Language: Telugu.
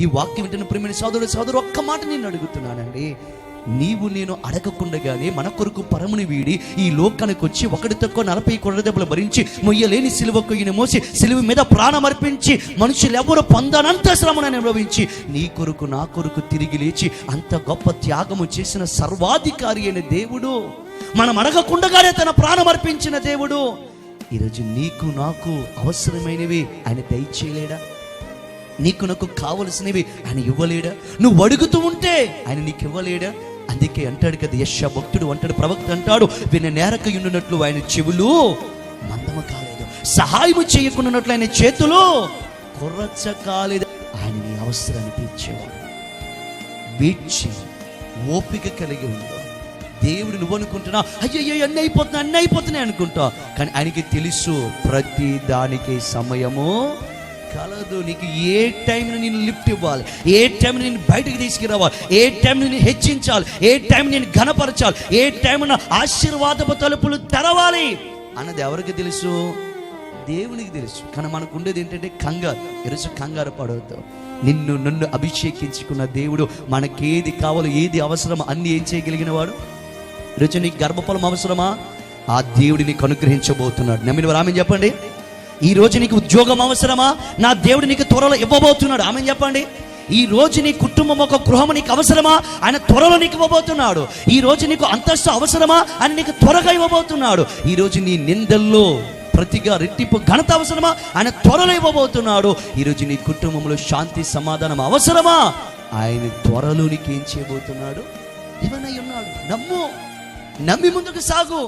ఈ వాక్యం వింటున్న ప్రియమైన సోదరు ఒక్క మాట నేను అడుగుతున్నానండి. నీవు నేను అడగకుండగానే మన కొరకు పరముని వీడి ఈ లోకానికి వచ్చి ఒకటి తక్కువ 40 కొరడ దెబ్బలు భరించి మొయ్యలేని సిలువ కొయ్యను మోసి సిలువ మీద ప్రాణం అర్పించి మనుషులు ఎవరు పొందనంత శ్రమను అనుభవించి నీ కొరకు నా కొరకు తిరిగి లేచి అంత గొప్ప త్యాగము చేసిన సర్వాధికారి అయిన దేవుడు, మనం అడగకుండగానే తన ప్రాణం అర్పించిన దేవుడు ఈరోజు నీకు నాకు అవసరమైనవి ఆయన దయచేయలేడా? నీకు నాకు కావలసినవి ఆయన ఇవ్వలేడా? నువ్వు అడుగుతూ ఉంటే ఆయన నీకు ఇవ్వలేడా? అందుకే అంటాడు కదా యెషయా భక్తుడు అంటాడు, ప్రవక్త అంటాడు, విన్న నేరక ఉండునట్లు ఆయన చెవులు మందము కాలేదు, సహాయము చేయకుండానట్లు ఆయన చేతులు కొర్రచ్చ కాలేదు. ఆయన నీ అవసరాన్ని తీర్చేవాడు. వీడ్చి ఓపిక కలిగి ఉందో దేవుడు. నువ్వు అనుకుంటున్నా అయ్యో అన్నీ అయిపోతున్నాయి అనుకుంటా, కానీ ఆయనకి తెలుసు ప్రతి దానికి సమయము కలదు. నీకు ఏ టైంలో నేను లిఫ్ట్ ఇవ్వాలి, ఏ టైంలో నేను బయటకు తీసుకురావాలి, ఏ టైంలో నేను హెచ్చించాలి, ఏ టైం నేను ఘనపరచాలి, ఏ టైంలో ఆశీర్వాదపు తలుపులు తెరవాలి అన్నది ఎవరికి తెలుసు? దేవునికి తెలుసు. కానీ మనకు ఉండేది ఏంటంటే కంగారు. ఈరోజు కంగారు పడవద్దు. నన్ను అభిషేకించుకున్న దేవుడు మనకేది కావాలో ఏది అవసరమో అన్ని ఏం చేయగలిగిన వాడు. ఈరోజు నీకు గర్భఫలం అవసరమా? ఆ దేవుడు నీకు అనుగ్రహించబోతున్నాడు. నమ్మిన వారు ఆమె చెప్పండి. ఈ రోజు నీకు ఉద్యోగం అవసరమా? నా దేవుడు నీకు త్వరలో ఇవ్వబోతున్నాడు. ఆమె చెప్పండి. ఈ రోజు నీ కుటుంబం ఒక గృహం నీకు అవసరమా? ఆయన త్వరలో నీకు ఇవ్వబోతున్నాడు. ఈ రోజు నీకు అంతస్తు అవసరమా? ఆయన నీకు త్వరగా ఇవ్వబోతున్నాడు. ఈ రోజు నీ నిందల్లో ప్రతిగా రెట్టింపు ఘనత అవసరమా? ఆయన త్వరలో ఇవ్వబోతున్నాడు. ఈరోజు నీ కుటుంబంలో శాంతి సమాధానం అవసరమా? ఆయన త్వరలో నీకు ఏం చేయబోతున్నాడు? ఇవన్నీ ఉన్నాడు. నమ్మి ముందుకు సాగు.